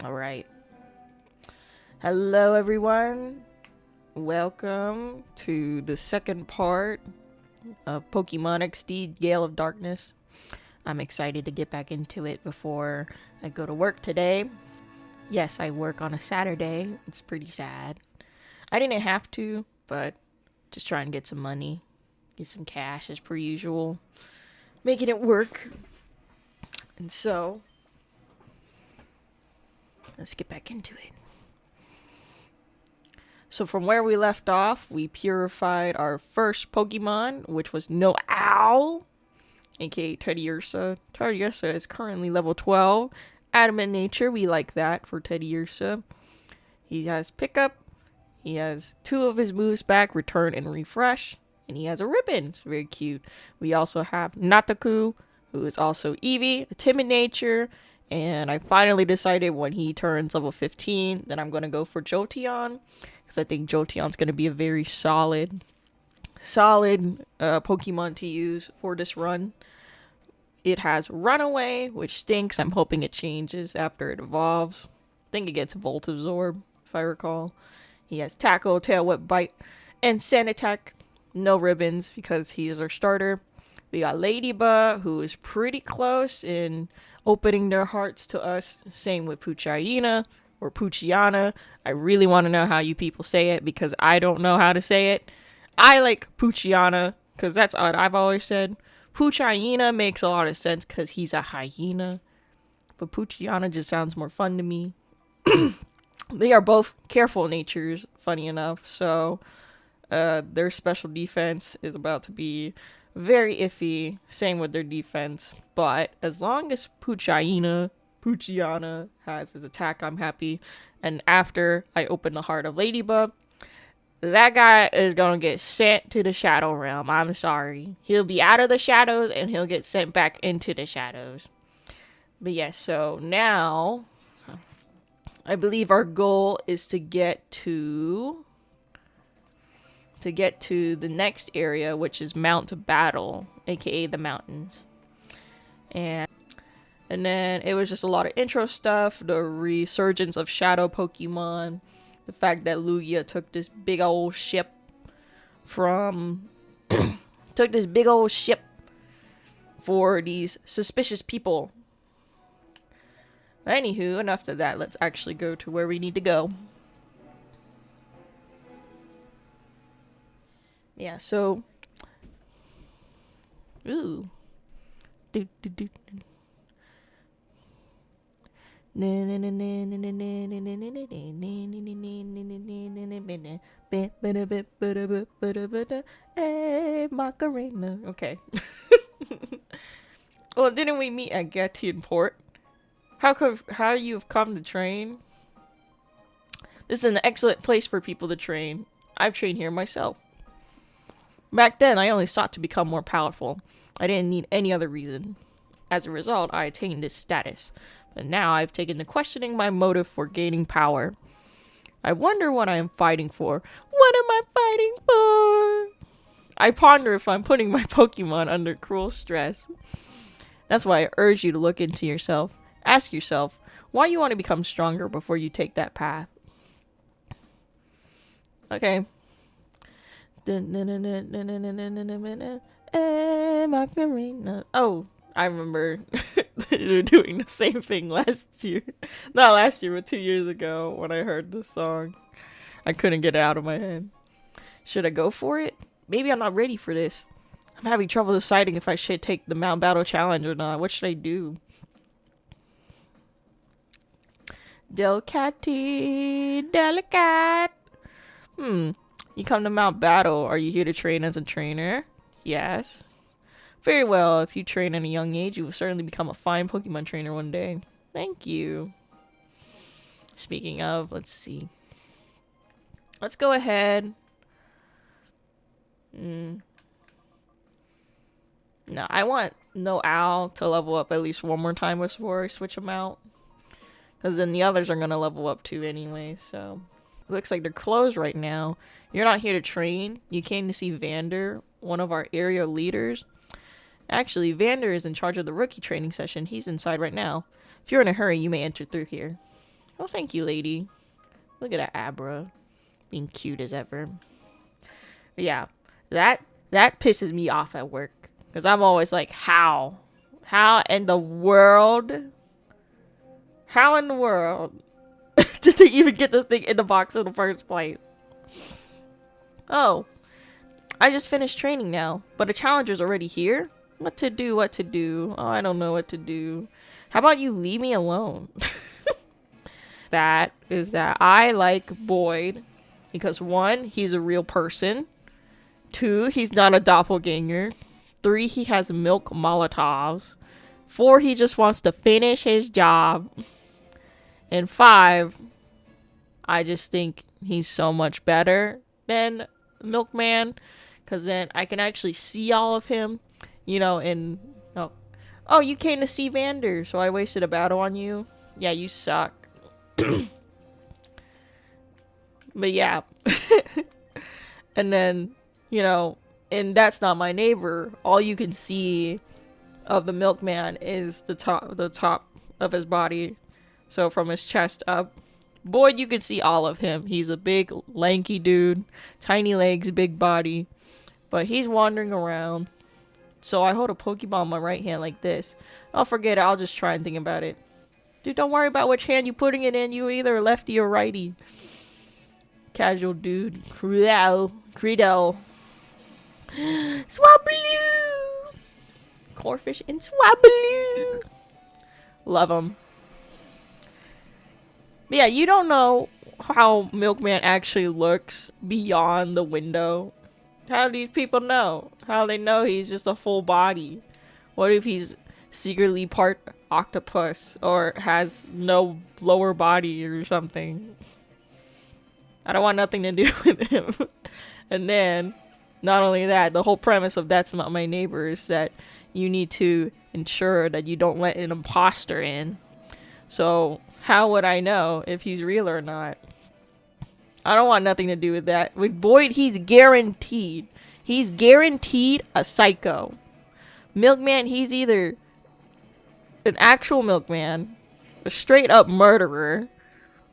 All right. Hello, everyone. Welcome to the second part of Pokemon XD Gale of Darkness. I'm excited to get back into it before I go to work today. Yes, I work on a Saturday. It's pretty sad. I didn't have to, but just trying to get some money, get some cash as per usual, making it work. And so, let's get back into it. So from where we left off, we purified our first Pokemon, which was No Owl, aka Teddiursa. Teddiursa is currently level 12. Adamant nature, we like that for Teddiursa. He has pickup. He has two of his moves back, return and refresh. And he has a ribbon. It's very cute. We also have Nataku, who is also Eevee, a timid nature. And I finally decided when he turns level 15 that I'm going to go for Jolteon. Because I think Jolteon's going to be a very solid Pokemon to use for this run. It has Runaway, which stinks. I'm hoping it changes after it evolves. I think it gets Volt Absorb, if I recall. He has Tackle, Tail Whip, Bite, and Sand Attack. No ribbons because he is our starter. We got Ladybug, who is pretty close in opening their hearts to us. Same with Puchayina or Puchiana. I really want to know how you people say it because I don't know how to say it. I like Puchiana because that's what I've always said. Puchayina makes a lot of sense because he's a hyena. But Puchiana just sounds more fun to me. They are both careful natures, funny enough. So their special defense is about to be very iffy. Same with their defense. But as long as Puchiana has his attack, I'm happy. And after I open the heart of Ladybug, that guy is gonna get sent to the Shadow Realm. I'm sorry. He'll be out of the shadows and he'll get sent back into the shadows. But yeah, so now I believe our goal is to get to the next area, which is Mount Battle, aka the mountains. And then it was just a lot of intro stuff, the resurgence of shadow Pokemon, the fact that Lugia took this big old ship from for these suspicious people. Anywho, enough of that. Let's actually go to where we need to go. Yeah, so ooh. Hey, Macarena. Okay. Well, didn't we meet at Gattian Port? How you've come to train? This is an excellent place for people to train. I've trained here myself. Back then, I only sought to become more powerful. I didn't need any other reason. As a result, I attained this status. But now I've taken to questioning my motive for gaining power. I wonder what I am fighting for. What am I fighting for? I ponder if I'm putting my Pokemon under cruel stress. That's why I urge you to look into yourself. Ask yourself why you want to become stronger before you take that path. Okay. Oh, I remember they were doing the same thing last year. Not last year, but 2 years ago when I heard this song. I couldn't get it out of my head. Should I go for it? Maybe I'm not ready for this. I'm having trouble deciding if I should take the Mount Battle Challenge or not. What should I do? Delicati, delicate. You come to Mount Battle. Are you here to train as a trainer? Yes. Very well. If you train at a young age, you will certainly become a fine Pokemon trainer one day. Thank you. Speaking of, let's see. Let's go ahead. No, I want No Owl to level up at least one more time before I switch them out. Because then the others are going to level up too anyway, so. Looks like they're closed right now. You're not here to train. You came to see Vander, one of our area leaders. Actually, Vander is in charge of the rookie training session. He's inside right now. If you're in a hurry, you may enter through here. Oh, thank you, lady. Look at that Abra. Being cute as ever. But yeah, that pisses me off at work. Because I'm always like, how? How in the world? How in the world did they even get this thing in the box in the first place? Oh, I just finished training now, but the challenger's already here? What to do, what to do? Oh, I don't know what to do. How about you leave me alone? That is that I like Boyd because 1, he's a real person. 2, he's not a doppelganger. 3, he has milk Molotovs. 4, he just wants to finish his job. And 5, I just think he's so much better than Milkman, because then I can actually see all of him, you know, and oh, you came to see Vander, so I wasted a battle on you. Yeah, you suck. But yeah. And then, you know, and that's not my neighbor. All you can see of the Milkman is the top of his body. So from his chest up. Boyd, you can see all of him. He's a big, lanky dude. Tiny legs, big body. But he's wandering around. So I hold a Pokeball in my right hand like this. I'll forget it. I'll just try and think about it. Dude, don't worry about which hand you're putting it in. You either lefty or righty. Casual dude. Creedell. Swablu! Corfish and Swablu! Love them. But yeah, you don't know how Milkman actually looks beyond the window. How do these people know? How they know he's just a full body? What if he's secretly part octopus or has no lower body or something? I don't want nothing to do with him. And then, not only that, the whole premise of That's Not My Neighbor is that you need to ensure that you don't let an imposter in. So, how would I know if he's real or not? I don't want nothing to do with that. With Boyd, he's guaranteed. He's guaranteed a psycho. Milkman, he's either an actual milkman, a straight up murderer,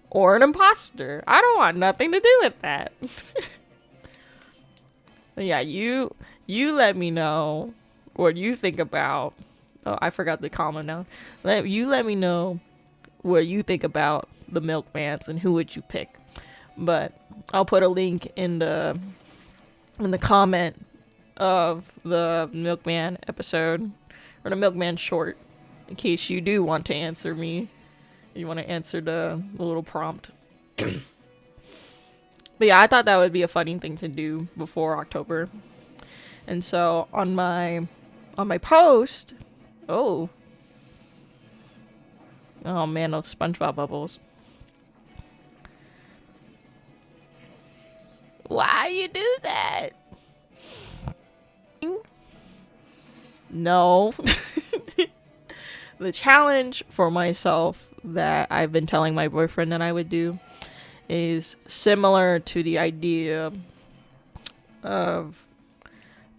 or an imposter. I don't want nothing to do with that. But yeah, you let me know what you think about. Oh, I forgot the comment now. Let me know what you think about the Milkmans and who would you pick. But I'll put a link in the comment of the Milkman episode or the Milkman short in case you do want to answer me. You want to answer the little prompt. But yeah, I thought that would be a funny thing to do before October. And so on my post, oh man, those SpongeBob bubbles. Why you do that? No. The challenge for myself that I've been telling my boyfriend that I would do is similar to the idea of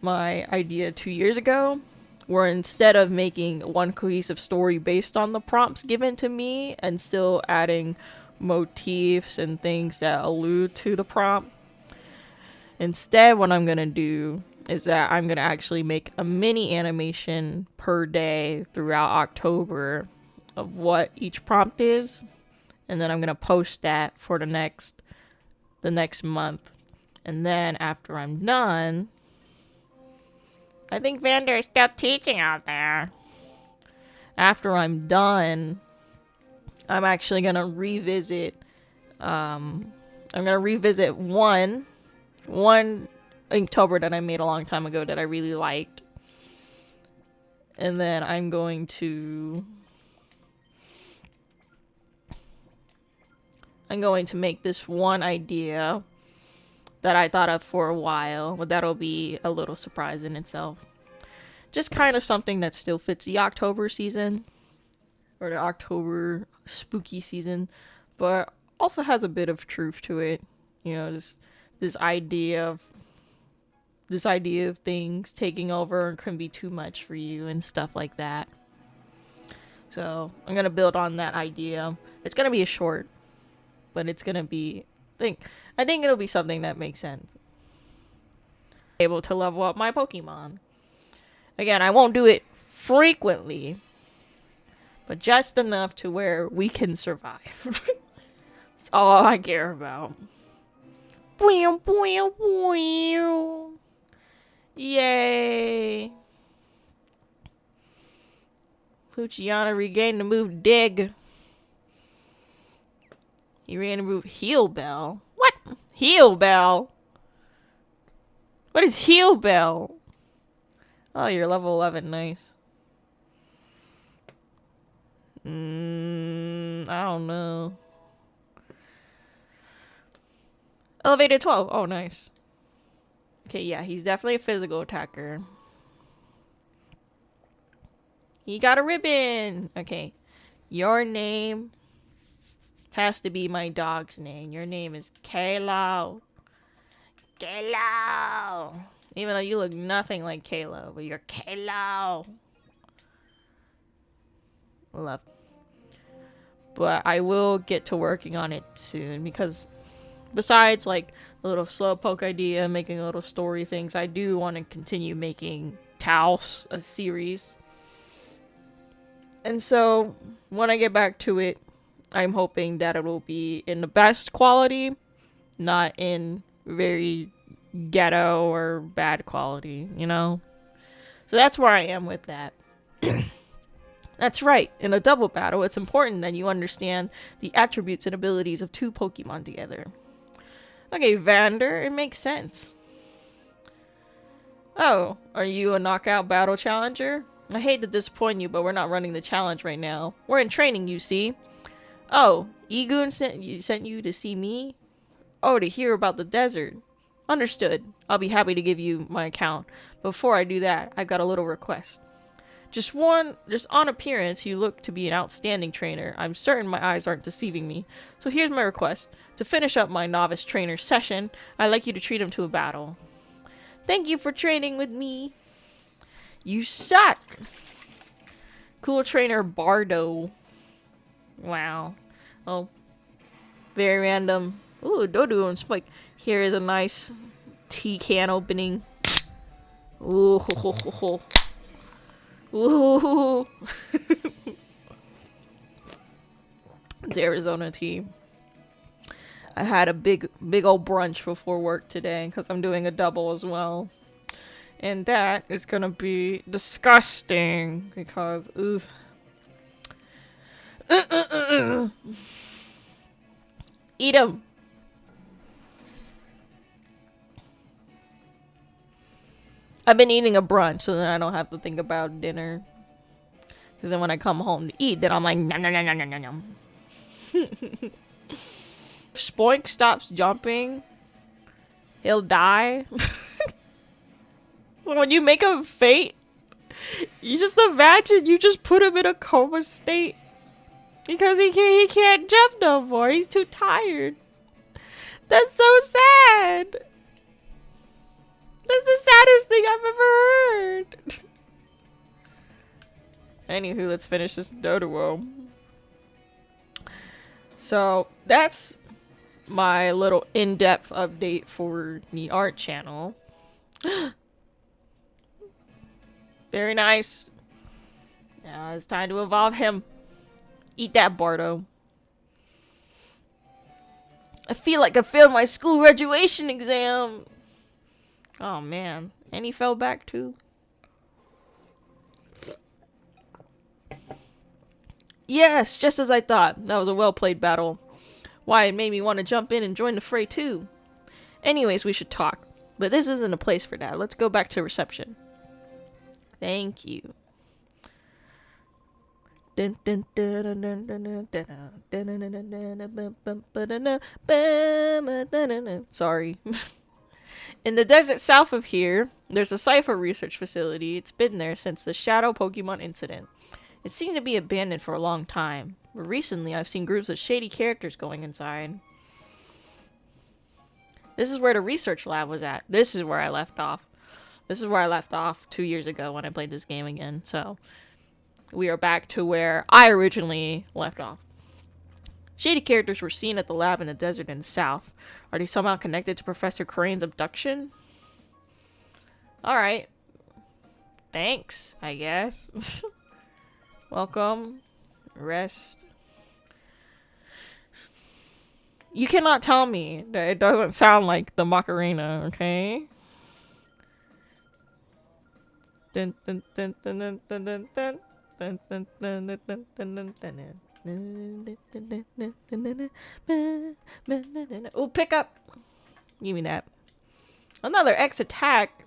my idea 2 years ago, where instead of making one cohesive story based on the prompts given to me and still adding motifs and things that allude to the prompt, instead what I'm gonna do is that I'm gonna actually make a mini animation per day throughout October of what each prompt is, and then I'm gonna post that for the next month. And then after I'm done, I think Vander is still teaching out there. After I'm done, I'm actually gonna revisit. I'm gonna revisit one Inktober that I made a long time ago that I really liked, and then I'm going to make this one idea that I thought of for a while, but that'll be a little surprise in itself. Just kind of something that still fits the October season, or the October spooky season, but also has a bit of truth to it. You know, this idea of things taking over and can be too much for you and stuff like that. So I'm gonna build on that idea. It's gonna be a short. but it's gonna be I think it'll be something that makes sense. Able to level up my Pokemon. Again, I won't do it frequently, but just enough to where we can survive. That's all I care about. Yay! Puchiana regained the move Dig. He ran to move Heal Bell. What? Heal Bell? What is Heal Bell? Oh, you're level 11. Nice. I don't know. Elevated 12. Oh, nice. Okay, yeah, he's definitely a physical attacker. He got a ribbon. Okay. Your name has to be my dog's name. Your name is Gale. Gale. Even though you look nothing like Kalo, but you're Gale. Love. But I will get to working on it soon because besides like the little Slowpoke idea, making little story things, I do want to continue making Taos a series. And so when I get back to it, I'm hoping that it will be in the best quality, not in very ghetto or bad quality, you know? So that's where I am with that. That's right. In a double battle, it's important that you understand the attributes and abilities of two Pokemon together. Okay, Vander, it makes sense. Oh, are you a knockout battle challenger? I hate to disappoint you, but we're not running the challenge right now. We're in training, you see. Oh, Egoon sent you to see me? Oh, to hear about the desert. Understood. I'll be happy to give you my account. Before I do that, I've got a little request. Just on appearance, you look to be an outstanding trainer. I'm certain my eyes aren't deceiving me. So here's my request. To finish up my novice trainer session, I'd like you to treat him to a battle. Thank you for training with me. You suck. Cool trainer Bardo. Wow. Oh. Very random. Ooh, Dodu and Spike. Here is a nice tea can opening. Ooh, ho, ho, ho, ho. Ooh. It's Arizona tea. I had a big old brunch before work today because I'm doing a double as well. And that is gonna be disgusting because eat them. I've been eating a brunch so then I don't have to think about dinner. Because then when I come home to eat, then I'm like, nom, nom, nom, nom, nom, nom. If Spoink stops jumping, he'll die. When you make him faint, you just imagine you just put him in a coma state. Because he can't jump no more. He's too tired. That's so sad. That's the saddest thing I've ever heard. Anywho, let's finish this Doduo. So, that's my little in-depth update for the art channel. Very nice. Now it's time to evolve him. Eat that, Bardo. I feel like I failed my school graduation exam. Oh, man. And he fell back, too. Yes, just as I thought. That was a well-played battle. Why, it made me want to jump in and join the fray, too. Anyways, we should talk. But this isn't a place for that. Let's go back to reception. Thank you. Sorry. In the desert south of here, there's a Cypher research facility. It's been there since the Shadow Pokemon incident. It seemed to be abandoned for a long time, but recently I've seen groups of shady characters going inside. This is where the research lab was at. This is where I left off. This is where I left off 2 years ago when I played this game again, so we are back to where I originally left off. Shady characters were seen at the lab in the desert in the south. Are they somehow connected to Professor Crane's abduction? Alright. Thanks, I guess. Welcome. Rest. You cannot tell me that it doesn't sound like the Macarena, okay? Dun, dun, dun, dun, dun, dun, dun, dun. Dun, dun, dun, dun, dun, dun, dun, dun. Oh, pick up. Give me that. Another X attack.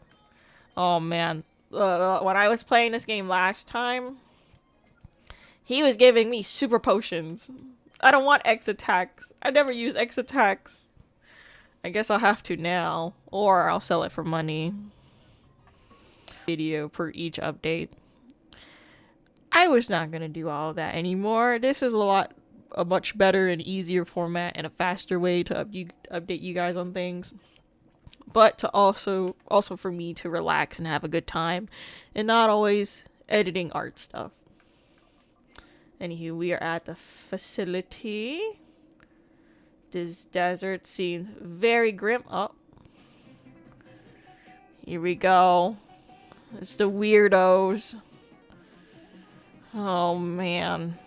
Oh man, when I was playing this game last time, he was giving me super potions. I don't want X attacks. I never use X attacks. I guess I'll have to now, or I'll sell it for money. Video per each update. I was not gonna do all of that anymore. This is a much better and easier format and a faster way to update you guys on things. But to also for me to relax and have a good time and not always editing art stuff. Anywho, we are at the facility. This desert seems very grim. Oh. Here we go. It's the weirdos. Oh man.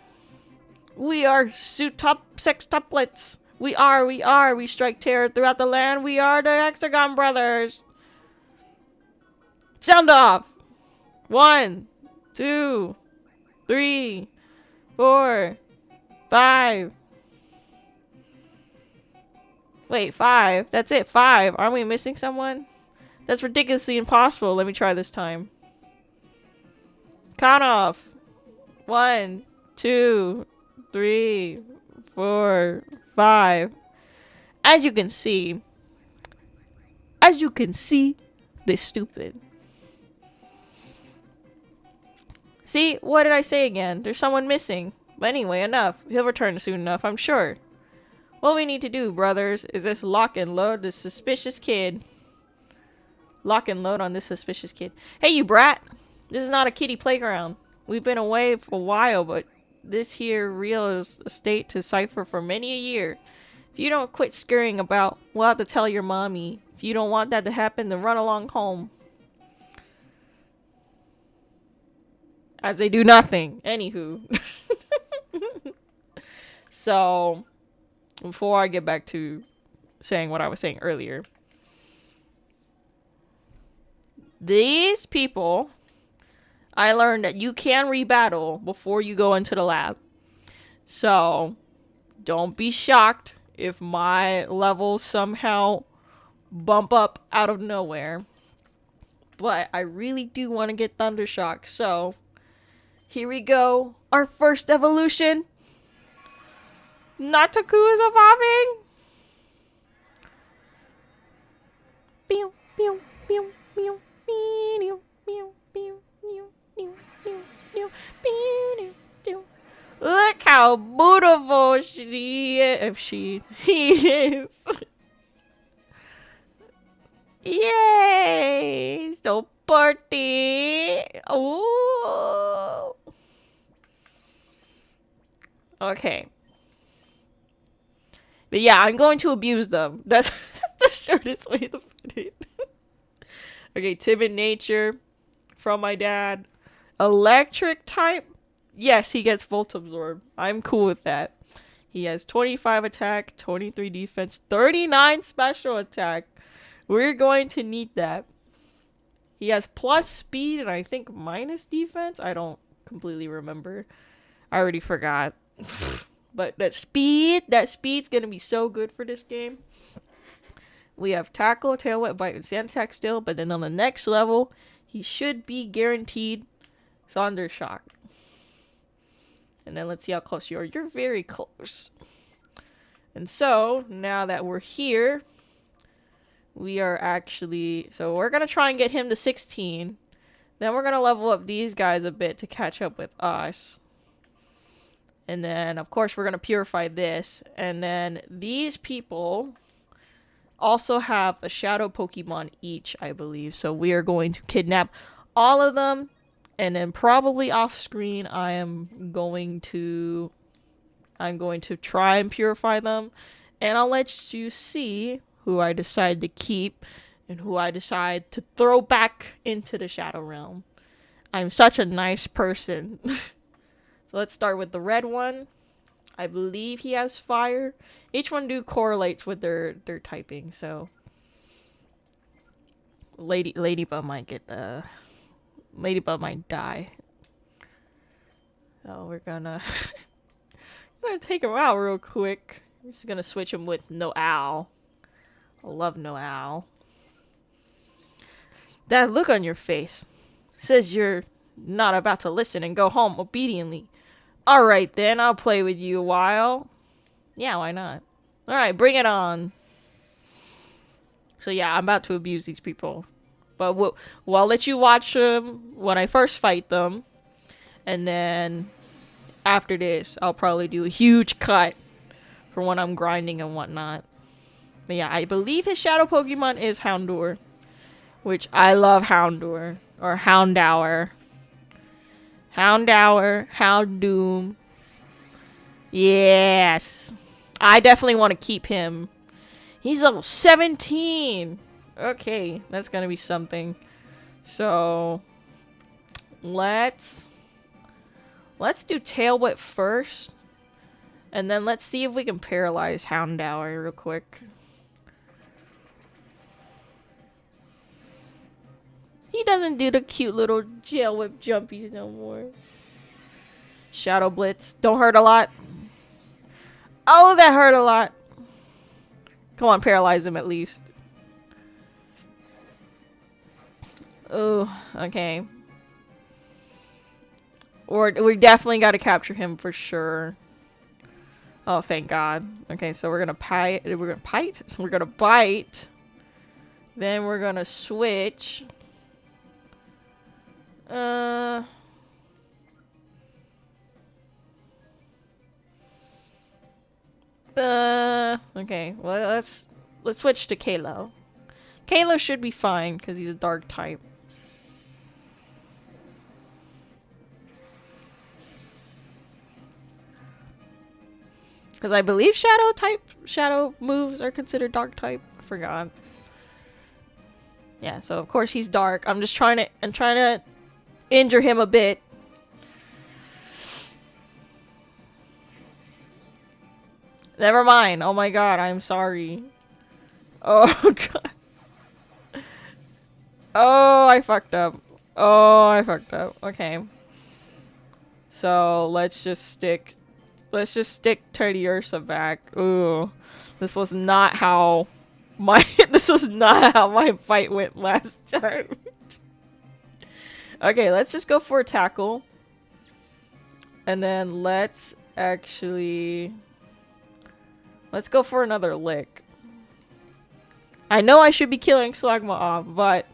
We are sextuplets. We are. We strike terror throughout the land. We are the Hexagon Brothers. Sound off. 1, 2, 3, 4, 5. Wait, 5. That's it, 5. Aren't we missing someone? That's ridiculously impossible. Let me try this time. Count off. 1, 2, 3, 4, 5. As you can see, they're stupid. See, what did I say again? There's someone missing. But anyway, enough. He'll return soon enough, I'm sure. What we need to do, brothers, is just lock and load this suspicious kid. Lock and load on this suspicious kid. Hey, you brat! This is not a kiddie playground. We've been away for a while, but this here real estate to cipher for many a year. If you don't quit scurrying about, we'll have to tell your mommy. If you don't want that to happen, then run along home. As they do nothing. Anywho. So, before I get back to saying what I was saying earlier. These people, I learned that you can rebattle before you go into the lab. So, don't be shocked if my levels somehow bump up out of nowhere. But I really do want to get Thundershock. So, here we go. Our first evolution. Nataku is evolving. Pew, pew, pew, pew. Look how beautiful he is. Yay! So pretty. Oh. Okay. But yeah, I'm going to abuse them. That's the shortest way to put it. Okay, timid nature from my dad. Electric type. Yes, he gets Volt Absorb. I'm cool with that. He has 25 attack, 23 defense, 39 special attack. We're going to need that. He has plus speed and I think minus defense. I don't completely remember. I already forgot. But that speed's going to be so good for this game. We have Tackle, Tail Whip, Bite, and Sand Attack still. But then on the next level, he should be guaranteed Thundershock. And then let's see how close you are. You're very close. And so, now that we're here, we are actually... So we're going to try and get him to 16. Then we're going to level up these guys a bit to catch up with us. And then, of course, we're going to purify this. And then these people also have a shadow Pokemon each, I believe. So we are going to kidnap all of them. And then probably off screen, I am going to I'm going to try and purify them, and I'll let you see who I decide to keep and who I decide to throw back into the Shadow Realm. I'm such a nice person. Let's start with the red one. I believe he has fire. Each one correlates with their typing, so Ladybug might get the Ladybug might die. So we're gonna take him out real quick. We're just gonna switch him with No Owl. I love No Owl. That look on your face says you're not about to listen and go home obediently. Alright then, I'll play with you a while. Yeah, why not? Alright, bring it on. So yeah, I'm about to abuse these people. But I'll let you watch them when I first fight them. And then after this, I'll probably do a huge cut for when I'm grinding and whatnot. But yeah, I believe his shadow Pokemon is Houndour. Which I love Houndour. Or Houndour. Houndour. Houndoom. Yes. I definitely want to keep him. He's level 17. Okay, that's gonna be something. So let's do Tail Whip first. And then let's see if we can paralyze Houndour real quick. He doesn't do the cute little Tail Whip jumpies no more. Shadow Blitz. Don't hurt a lot. Oh, that hurt a lot. Come on, paralyze him at least. Oh, okay. Or we definitely got to capture him for sure. Oh, thank God. Okay, so we're gonna bite. We're gonna bite. Then we're gonna switch. Okay. Well, let's switch to Kalo. Kalo should be fine because he's a dark type. Because I believe shadow moves are considered dark type. I forgot. Yeah, so of course he's dark. I'm trying to injure him a bit. Never mind. Oh my God, I'm sorry. Oh God. Oh, I fucked up. Okay. So let's just stick Teddy Ursa back. Ooh. This was not how my fight went last time. Okay, let's just go for a tackle. And then let's go for another lick. I know I should be killing Slugma off, but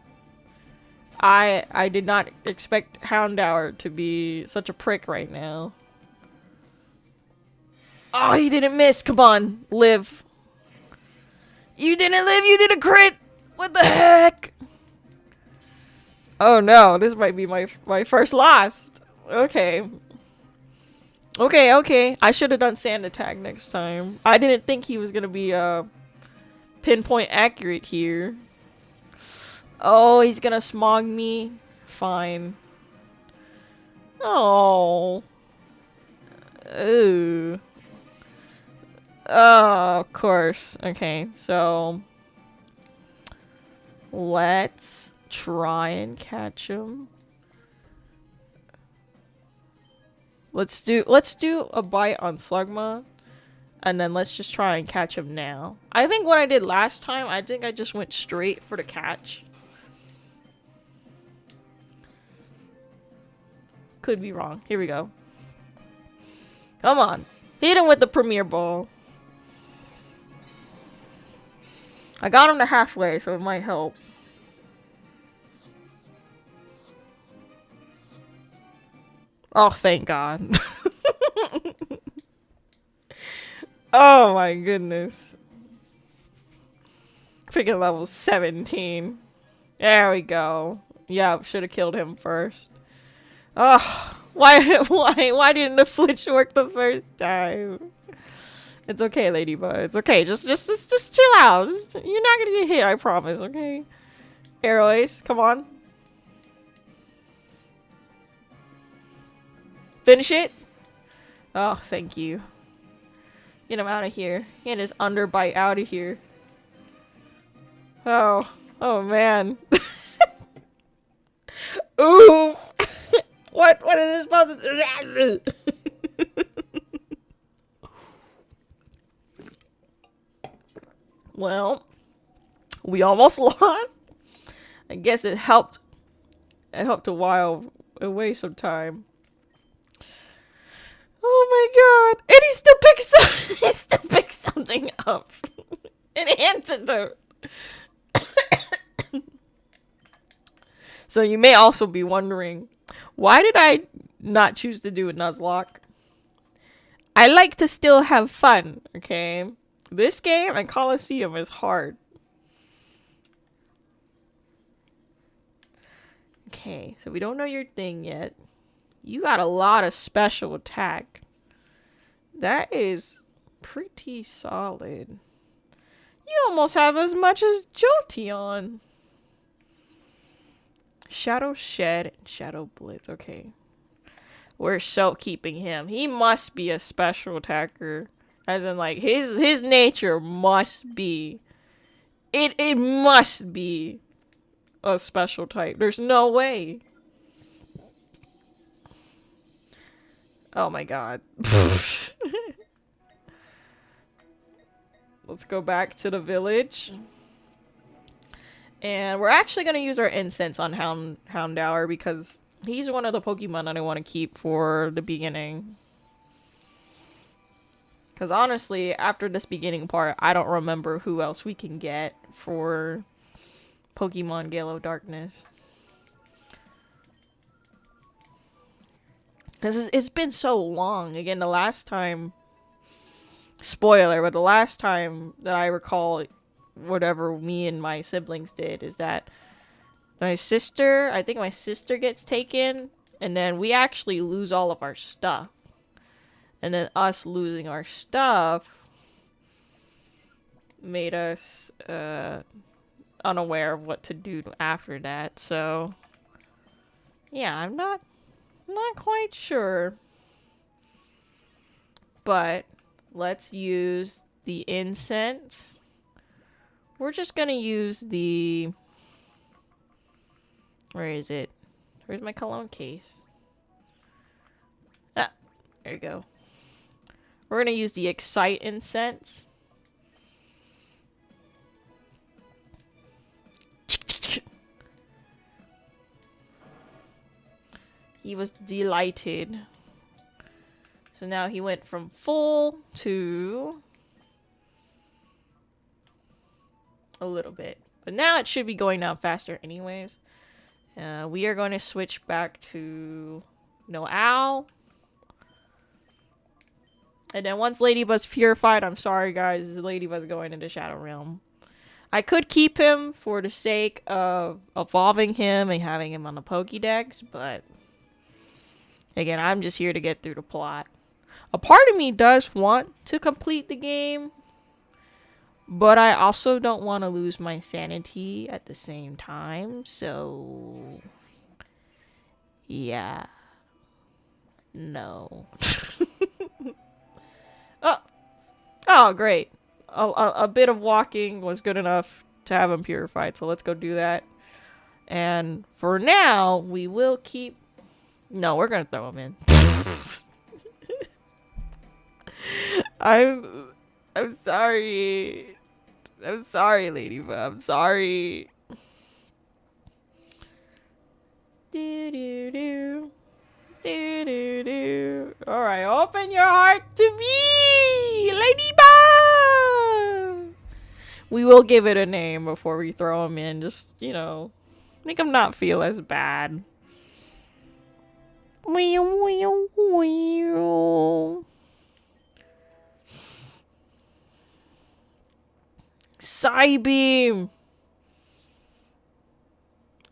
I did not expect Houndour to be such a prick right now. Oh, he didn't miss. Come on, live. You didn't live. You did a crit. What the heck? Oh no, this might be my first loss. Okay. Okay. I should have done Sand Attack next time. I didn't think he was gonna be pinpoint accurate here. Oh, he's gonna smog me. Fine. Oh. Ooh. Oh, of course. Okay, so let's try and catch him. Let's do a bite on Slugma, and then let's just try and catch him now. I think what I did last time, I think I just went straight for the catch. Could be wrong. Here we go. Come on. Hit him with the Premier Ball. I got him to halfway, so it might help. Oh, thank God. Oh my goodness. Freaking level 17. There we go. Yeah, should have killed him first. Oh, why didn't the flinch work the first time? It's okay, Ladybug. It's okay. Just chill out. You're not gonna get hit, I promise, okay? Arrow Ace, come on. Finish it. Oh, thank you. Get him out of here. Get his underbite out of here. Oh. Oh, man. Ooh. What is this supposed to do? Well, we almost lost. I guess it helped. It helped to while away some time. Oh my god! And he still picks something up. An antidote. So you may also be wondering, why did I not choose to do a Nuzlocke? I like to still have fun, okay? This game and Coliseum is hard. Okay, so we don't know your thing yet. You got a lot of special attack. That is pretty solid. You almost have as much as Jolteon. Shadow Shed and Shadow Blitz. Okay. We're so keeping him. He must be a special attacker. As in, like, his nature must be. It must be a special type. There's no way. Oh my god. Let's go back to the village. And we're actually going to use our incense on Houndour because he's one of the Pokemon that I want to keep for the beginning. Because honestly, after this beginning part, I don't remember who else we can get for Pokemon Gale of Darkness. Because it's been so long. Again, the last time... Spoiler, but the last time that I recall whatever me and my siblings did is that my sister... I think my sister gets taken. And then we actually lose all of our stuff. And then us losing our stuff made us unaware of what to do after that. So, yeah, I'm not quite sure. But let's use the incense. We're just gonna use the... Where is it? Where's my cologne case? Ah, there you go. We're gonna use the Excite incense. He was delighted. So now he went from full to a little bit. But now it should be going down faster anyways. We are going to switch back to No Owl. And then once Ladybuzz purified, I'm sorry guys, Ladybuzz going into Shadow Realm. I could keep him for the sake of evolving him and having him on the Pokédex, but again, I'm just here to get through the plot. A part of me does want to complete the game, but I also don't want to lose my sanity at the same time, so yeah. No. Oh, great. A bit of walking was good enough to have him purified, so let's go do that. And for now, we will keep... No, we're gonna throw him in. I'm sorry. I'm sorry, Ladybug. I'm sorry. Do-do-do. Do-do-do. Alright, open your heart to me, Ladybug! We will give it a name before we throw him in. Just, you know, make him not feel as bad. Psybeam!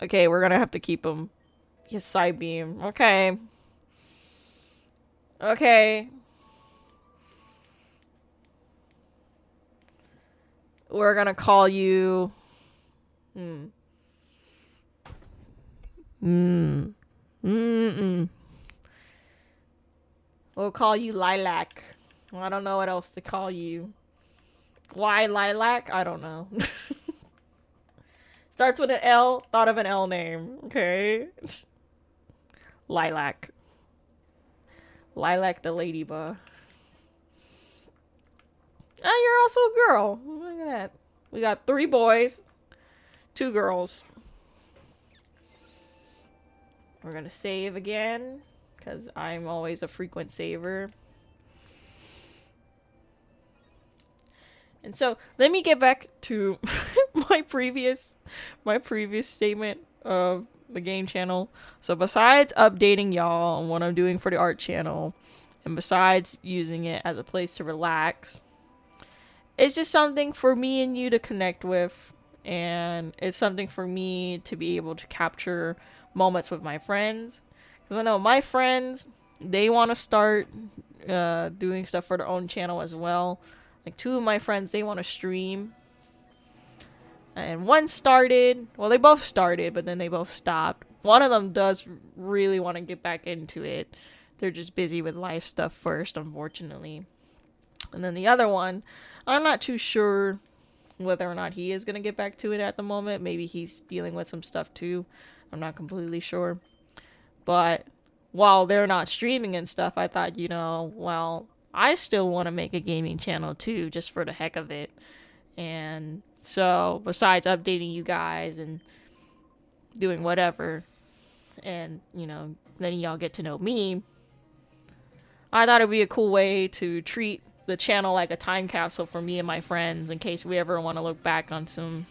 Okay, we're gonna have to keep him. Yes, Psybeam. Okay. Okay. we're gonna call you. Hmm. We'll call you Lilac. I don't know what else to call you. Why Lilac? I don't know. Starts with an L. Thought of an L name. Okay. Lilac. Lilac the ladybug. Ah, you're also a girl. Look at that. We got 3 boys, 2 girls. We're gonna save again, because I'm always a frequent saver. And so, let me get back to my previous statement of the game channel. So besides updating y'all on what I'm doing for the art channel, and besides using it as a place to relax, it's just something for me and you to connect with, and it's something for me to be able to capture moments with my friends. Because I know my friends, they want to start doing stuff for their own channel as well. Like 2 of my friends, they want to stream. And one started, well, they both started, but then they both stopped. One of them does really want to get back into it. They're just busy with life stuff first, unfortunately. And then the other one, I'm not too sure whether or not he is going to get back to it at the moment. Maybe he's dealing with some stuff too. I'm not completely sure. But while they're not streaming and stuff, I thought, well, I still want to make a gaming channel too, just for the heck of it. And so, besides updating you guys and doing whatever, and, letting y'all get to know me, I thought it'd be a cool way to treat the channel like a time capsule for me and my friends, in case we ever want to look back on some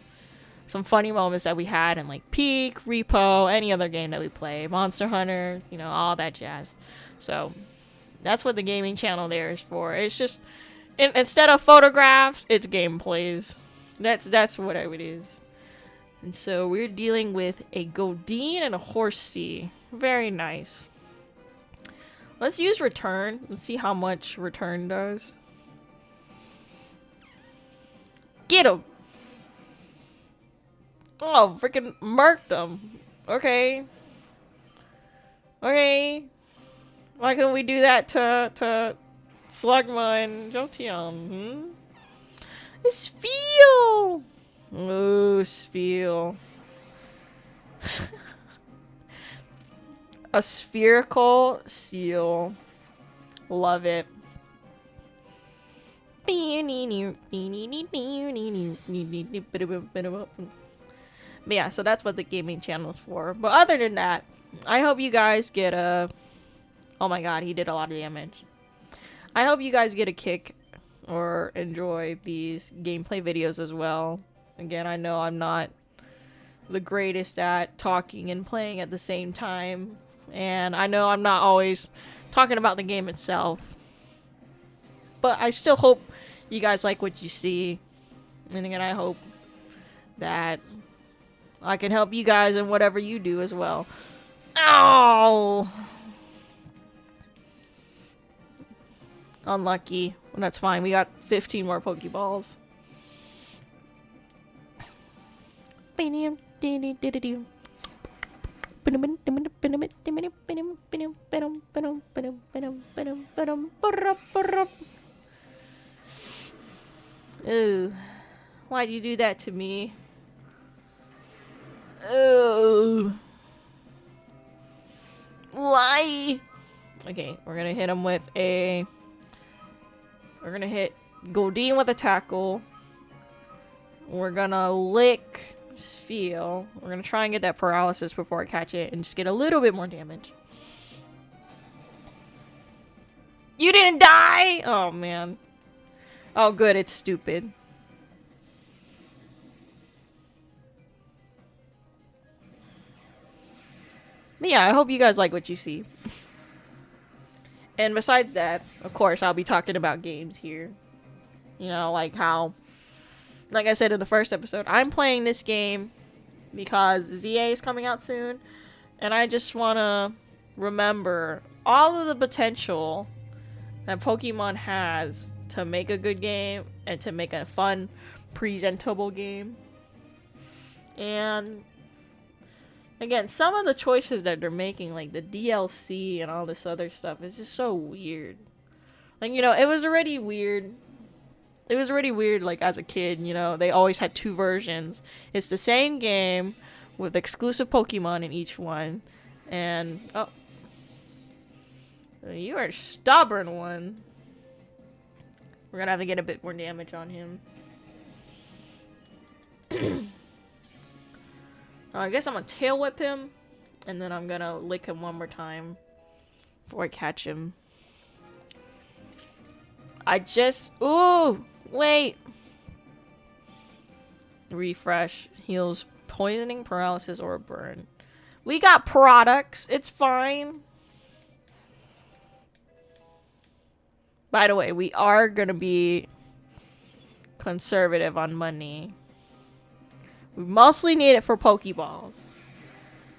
funny moments that we had in, like, Peak, Repo, any other game that we play, Monster Hunter, all that jazz. So, that's what the gaming channel there is for. It's just, instead of photographs, it's gameplays. That's what it is. And so we're dealing with a Godine and a Horsea. Very nice. Let's use return. Let's see how much return does. Get him! Oh, freaking murked him. Okay. Okay. Why couldn't we do that to Slugma and Jolteon? Spiel! Oh, Spiel. A spherical seal. Love it. But yeah, so that's what the gaming channel is for. But other than that, I hope you guys get a... Oh my god, he did a lot of damage. I hope you guys get a kick or enjoy these gameplay videos as well. Again, I know I'm not the greatest at talking and playing at the same time. And I know I'm not always talking about the game itself. But I still hope you guys like what you see. And again, I hope that I can help you guys in whatever you do as well. Ow! Unlucky. Well, that's fine. We got 15 more Pokeballs. Ooh. Why'd you do that to me? Ooh. Why? Okay, we're gonna hit him with a... We're gonna hit Godine with a tackle. We're gonna lick Spiel. We're gonna try and get that paralysis before I catch it and just get a little bit more damage. You didn't die! Oh, man. Oh, good. It's stupid. But yeah, I hope you guys like what you see. And besides that, of course, I'll be talking about games here. Like how... Like I said in the first episode, I'm playing this game because ZA is coming out soon. And I just want to remember all of the potential that Pokemon has to make a good game and to make a fun presentable game. And again, some of the choices that they're making, like the DLC and all this other stuff, is just so weird. Like, you know, it was already weird. It was already weird, like, as a kid, you know, they always had two versions. It's the same game with exclusive Pokemon in each one. And, oh. You are a stubborn one. We're gonna have to get a bit more damage on him. I guess I'm gonna tail whip him, and then I'm gonna lick him one more time before I catch him. Ooh! Wait! Refresh. Heals poisoning, paralysis, or burn. We got products. It's fine. By the way, we are gonna be conservative on money. We mostly need it for Pokeballs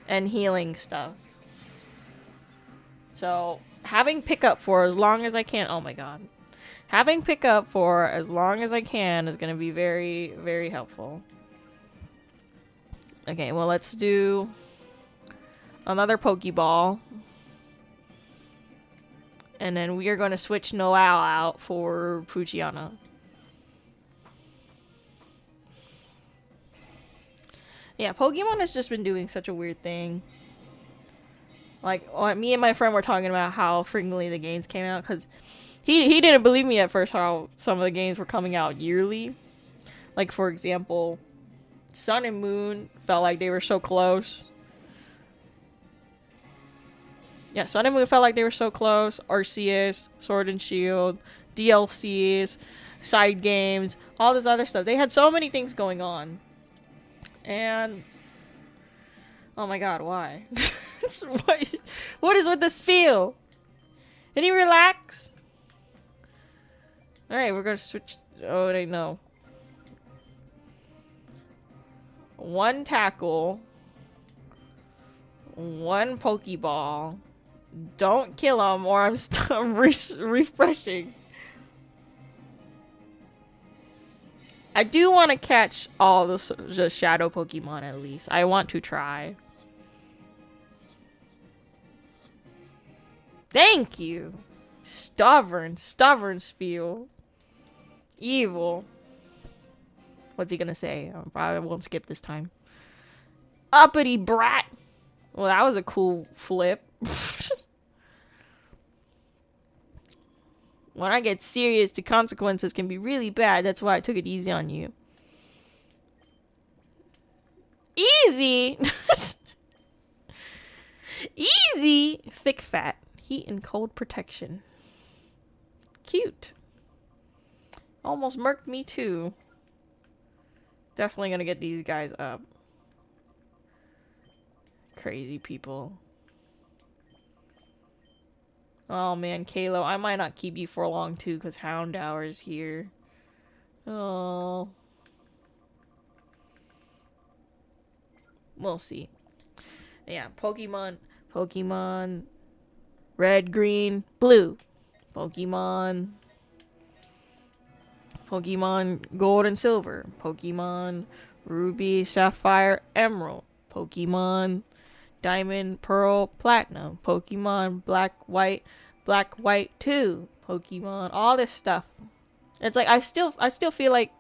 and healing stuff. So, having pickup for as long as I can. Oh my god. Having pickup for as long as I can is going to be very, very helpful. Okay, well, let's do another Pokeball. And then we are going to switch Noao out for Poochyena. Yeah, Pokemon has just been doing such a weird thing. Like, me and my friend were talking about how frequently the games came out, because he didn't believe me at first how some of the games were coming out yearly. Like, for example, Sun and Moon felt like they were so close. Yeah, Sun and Moon felt like they were so close. Arceus, Sword and Shield, DLCs, side games, all this other stuff. They had so many things going on. And oh my god, why? What is with this feel? Can you relax? Alright, we're gonna switch. Oh, wait, no. One tackle. One Pokeball. Don't kill him or I'm refreshing. I do want to catch all the shadow Pokemon at least. I want to try. Thank you. Stubborn Spiel. Evil. What's he gonna say? I probably won't skip this time. Uppity brat. Well, that was a cool flip. When I get serious, the consequences can be really bad. That's why I took it easy on you. Easy? Easy? Thick fat. Heat and cold protection. Cute. Almost murked me too. Definitely gonna get these guys up. Crazy people. Oh man, Kalo, I might not keep you for long too, because Houndour is here. Oh. We'll see. Yeah, Pokemon Red, Green, Blue. Pokemon Gold and Silver. Pokemon Ruby, Sapphire, Emerald. Pokemon Diamond, Pearl, Platinum. Pokemon Black, White 2. Pokemon, all this stuff. It's like I still feel like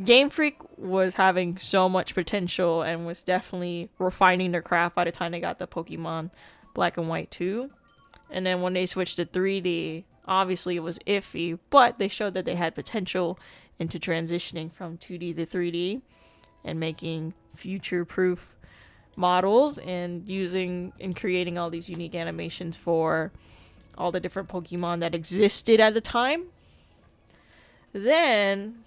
Game Freak was having so much potential and was definitely refining their craft by the time they got the Pokemon Black and White 2. And then when they switched to 3D, obviously it was iffy, but they showed that they had potential into transitioning from 2D to 3D and making future-proof models and using and creating all these unique animations for all the different Pokemon that existed at the time. Then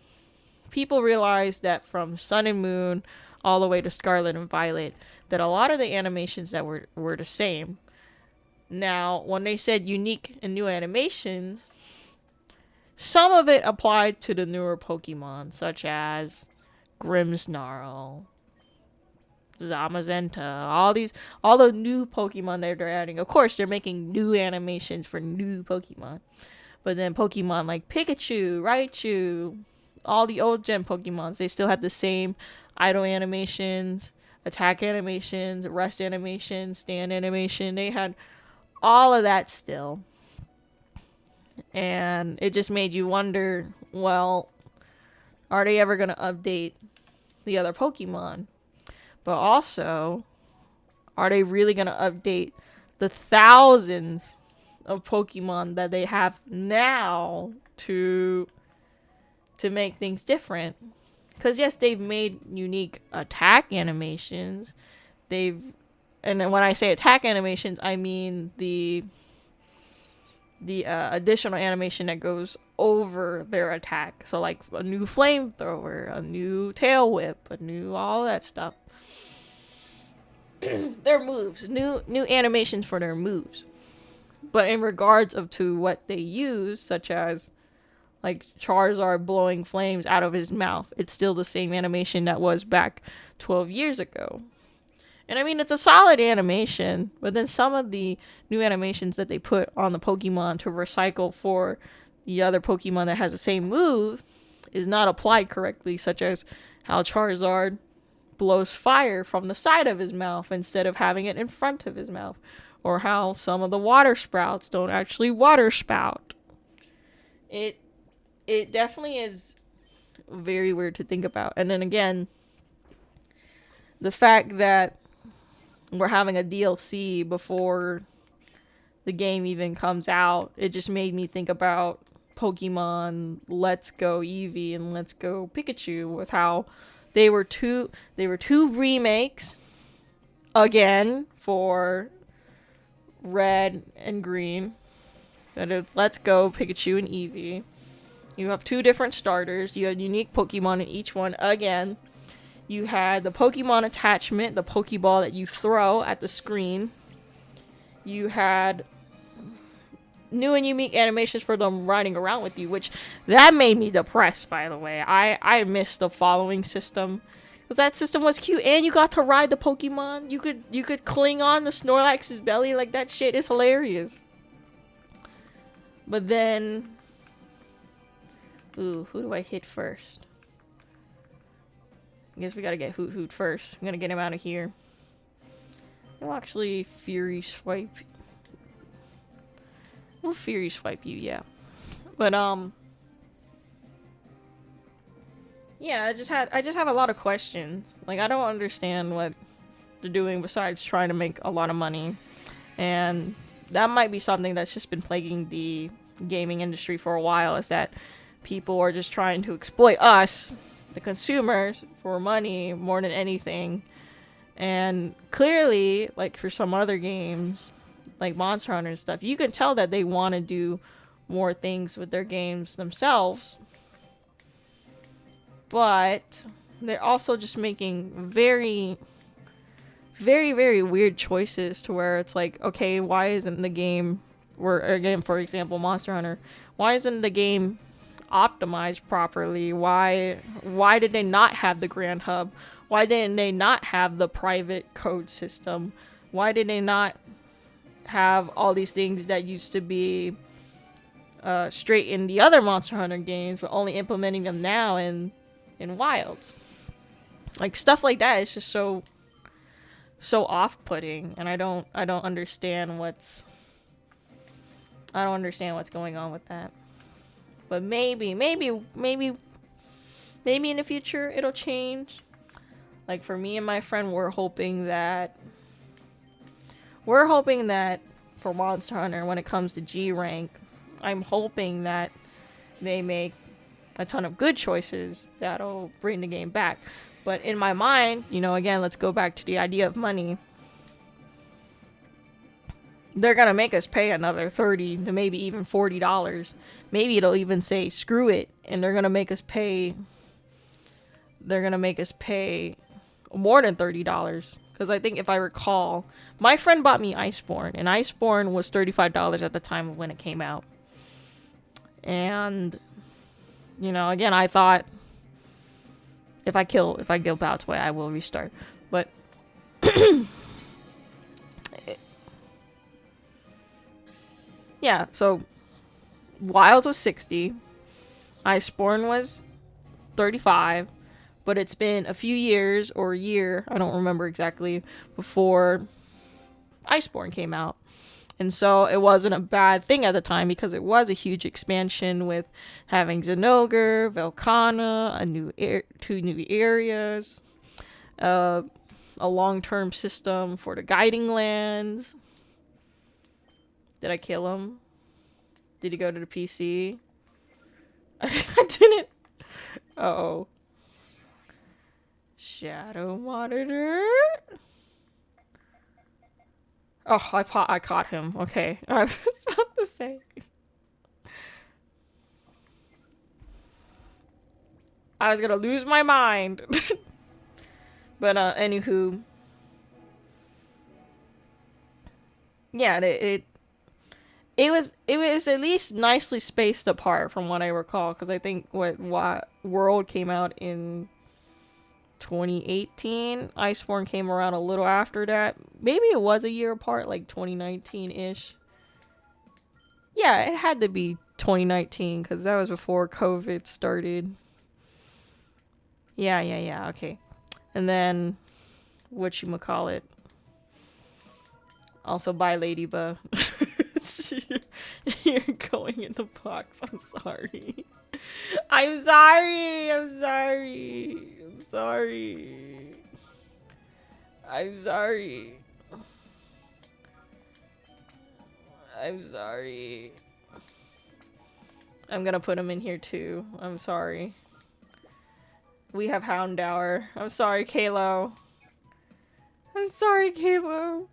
people realized that from Sun and Moon all the way to Scarlet and Violet, that a lot of the animations that were the same. Now, when they said unique and new animations, some of it applied to the newer Pokemon, such as Grimmsnarl, Zamazenta, all the new Pokemon that they're adding. Of course, they're making new animations for new Pokemon. But then Pokemon like Pikachu, Raichu, all the old gen Pokemons, they still had the same idle animations, attack animations, rest animations, stand animation. They had all of that still. And it just made you wonder, well, are they ever going to update the other Pokemon? But also, are they really going to update the thousands of Pokemon that they have now to make things different? Because yes, they've made unique attack animations. And then when I say attack animations, I mean the additional animation that goes over their attack. So like a new flamethrower, a new tail whip, a new all that stuff. Their moves, new animations for their moves. But in regards of to what they use, such as like Charizard blowing flames out of his mouth, it's still the same animation that was back 12 years ago. And I mean, it's a solid animation, but then some of the new animations that they put on the Pokemon to recycle for the other Pokemon that has the same move is not applied correctly, such as how Charizard blows fire from the side of his mouth instead of having it in front of his mouth, or how some of the water sprouts don't actually water spout. It definitely is very weird to think about. And then again, the fact that we're having a DLC before the game even comes out, it just made me think about Pokemon Let's Go Eevee and Let's Go Pikachu, with how they were two remakes again for Red and Green. That it's Let's Go Pikachu and Eevee. You have two different starters. You had unique Pokemon in each one again. You had the Pokemon attachment, the Pokeball that you throw at the screen. You had new and unique animations for them riding around with you, which that made me depressed, by the way. I missed the following system, because that system was cute, and you got to ride the Pokemon. You could cling on to Snorlax's belly. Like, that shit is hilarious. But then, ooh, who do I hit first? I guess we gotta get Hoot Hoot first. I'm gonna get him out of here. I'll actually Fury Swipe. We'll Fury Swipe you, yeah. But yeah, I just have a lot of questions. Like, I don't understand what they're doing besides trying to make a lot of money. And that might be something that's just been plaguing the gaming industry for a while, is that people are just trying to exploit us, the consumers, for money more than anything. And clearly, like for some other games like Monster Hunter and stuff, you can tell that they want to do more things with their games themselves, but they're also just making very, very, very weird choices, to where it's like, okay, why isn't the game, or again, for example, Monster Hunter, why isn't the game optimized properly? Why did they not have the Grand Hub? Why didn't they not have the private code system? Why did they not have all these things that used to be straight in the other Monster Hunter games, but only implementing them now in Wilds? Like, stuff like that is just so off-putting, and I don't understand what's going on with that. But maybe in the future it'll change. Like, for me and my friend, we're hoping that for Monster Hunter, when it comes to G rank, I'm hoping that they make a ton of good choices that'll bring the game back. But in my mind, again, let's go back to the idea of money. They're gonna make us pay another $30 to maybe even $40. Maybe it'll even say screw it, and they're gonna make us pay more than $30. Because I think, if I recall, my friend bought me Iceborne, and Iceborne was $35 at the time of when it came out. And again, I thought, if I kill Boutsway, I will restart. But yeah, so Wilds was $60, Iceborne was 35, but it's been a few years or a year, I don't remember exactly, before Iceborne came out. And so it wasn't a bad thing at the time because it was a huge expansion with having Zenogre, Velkhana, two new areas, a long-term system for the guiding lands. Did I kill him? Did he go to the PC? I didn't. Uh-oh. Shadow Monitor. Oh, I caught him. Okay. I was about to say. I was gonna lose my mind. But, anywho. Yeah, it was at least nicely spaced apart from what I recall, because I think what World came out in 2018. Iceborne came around a little after that. Maybe it was a year apart, like 2019-ish. Yeah, it had to be 2019 because that was before COVID started. Yeah, okay. And then, whatchamacallit. Also, bye, Ladybug. You're going in the box. I'm sorry. I'm sorry. I'm sorry. I'm sorry. I'm sorry. I'm sorry. I'm gonna put him in here too. I'm sorry. We have Houndour. I'm sorry, Kalo. I'm sorry, Kalo.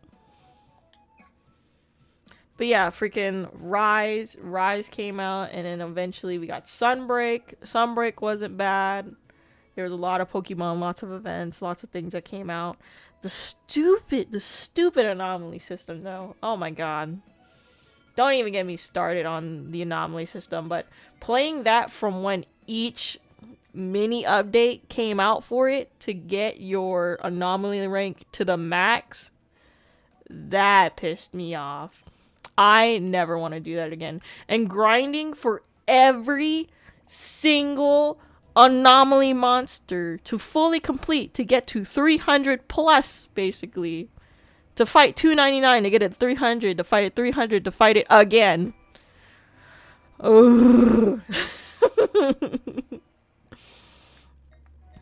But yeah, freaking Rise. Rise came out, and then eventually we got Sunbreak. Sunbreak wasn't bad. There was a lot of Pokemon, lots of events, lots of things that came out. The stupid anomaly system, though. Oh my god. Don't even get me started on the anomaly system, but playing that from when each mini update came out for it to get your anomaly rank to the max, that pissed me off. I never want to do that again. And grinding for every single anomaly monster to fully complete to get to 300 plus, basically. To fight 299 to get it 300, to fight it 300, to fight it again. Ugh.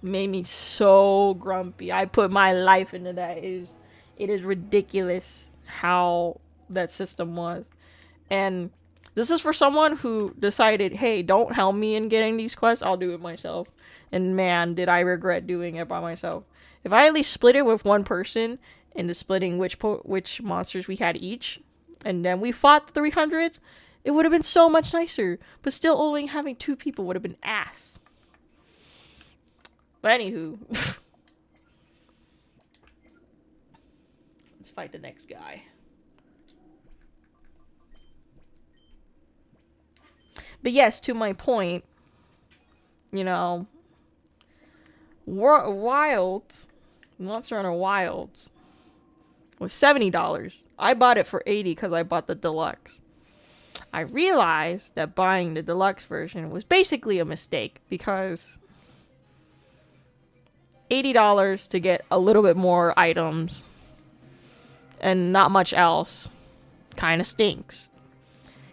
Made me so grumpy. I put my life into that. It is ridiculous how that system was. And this is for someone who decided, hey, don't help me in getting these quests, I'll do it myself. And man, did I regret doing it by myself. If I at least split it with one person into splitting which monsters we had each, and then we fought the 300s, it would have been so much nicer. But still, only having two people would have been ass. But anywho, let's fight the next guy. But yes, to my point, you know, Wilds, Monster Hunter Wilds, was $70. I bought it for $80 because I bought the deluxe. I realized that buying the deluxe version was basically a mistake because $80 to get a little bit more items and not much else kind of stinks.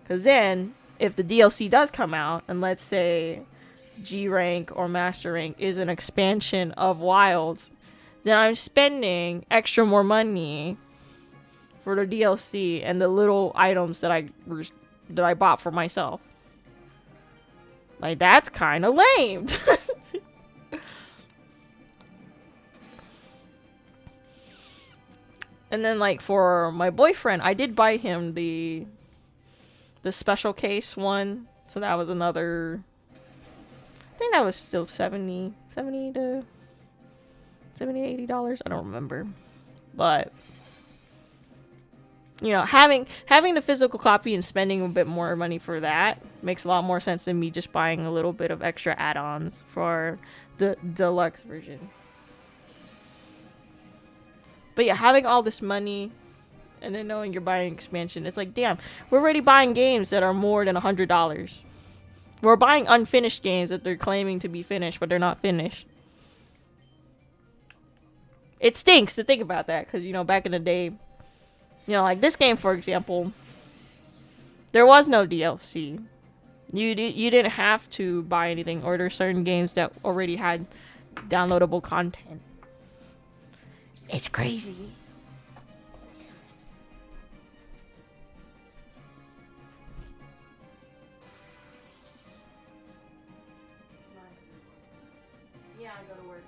Because then, if the DLC does come out, and let's say G rank or Master rank is an expansion of Wilds, then I'm spending extra more money for the DLC and the little items that I bought for myself. Like, that's kind of lame. And then, like, for my boyfriend, I did buy him the special case one. So that was another, I think that was still $70 to $80. I don't remember. But, you know, having the physical copy and spending a bit more money for that makes a lot more sense than me just buying a little bit of extra add-ons for the deluxe version. But yeah, having all this money and then knowing you're buying an expansion, it's like, damn, we're already buying games that are more than $100. We're buying unfinished games that they're claiming to be finished, but they're not finished. It stinks to think about that, because, you know, back in the day, you know, like this game, for example, there was no DLC. You didn't have to buy anything, or there's certain games that already had downloadable content. It's crazy. Yeah, I go to work.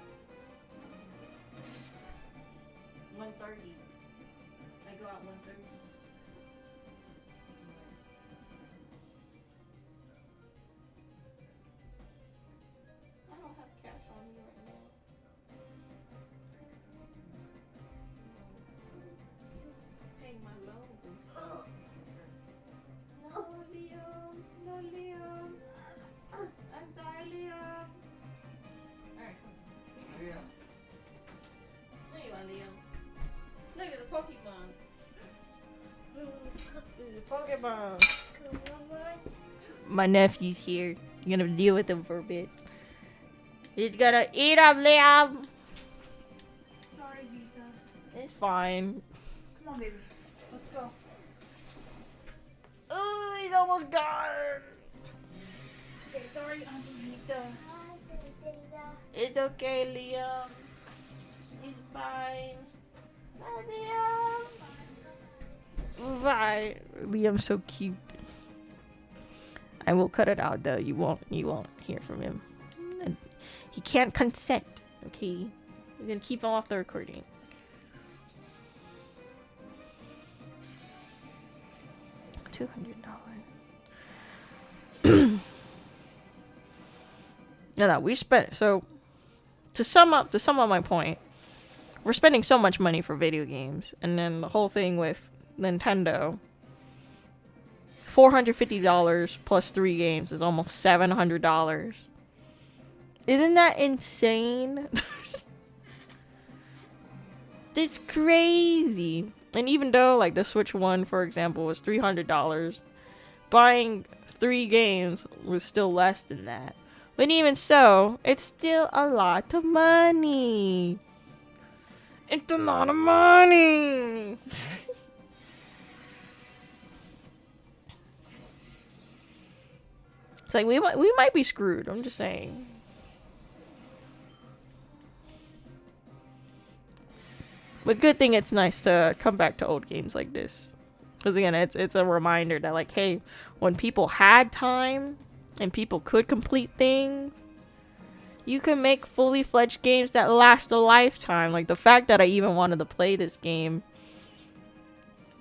1:30. I go out 1:30. I don't have cash on me right now. Paying my loans and stuff. No, Liam. No, Liam. I'm sorry, Liam. Alright, come. Yeah. There you are, Liam. Look at the Pokemon. The Pokemon. My nephew's here. You're gonna deal with him for a bit. He's gonna eat him, Liam. Sorry, Vita. It's fine. Come on, baby. Let's go. Oh, he's almost gone. Okay, sorry, Auntie Vita. It's okay, Liam. He's fine. Bye, Liam. Bye. Liam's so cute. I will cut it out though. You won't hear from him. And he can't consent. Okay. We're gonna keep him off the recording. $200. No, we spent so. To sum up my point, we're spending so much money for video games, and then the whole thing with Nintendo, $450 plus 3 games is almost $700. Isn't that insane? It's crazy. And even though, like, the Switch One, for example, was $300, buying 3 games was still less than that. But even so, it's still a lot of money. It's a lot of money. It's like we might be screwed. I'm just saying. But good thing it's nice to come back to old games like this, because again, it's a reminder that, like, hey, when people had time and people could complete things, you can make fully fledged games that last a lifetime. Like the fact that I even wanted to play this game,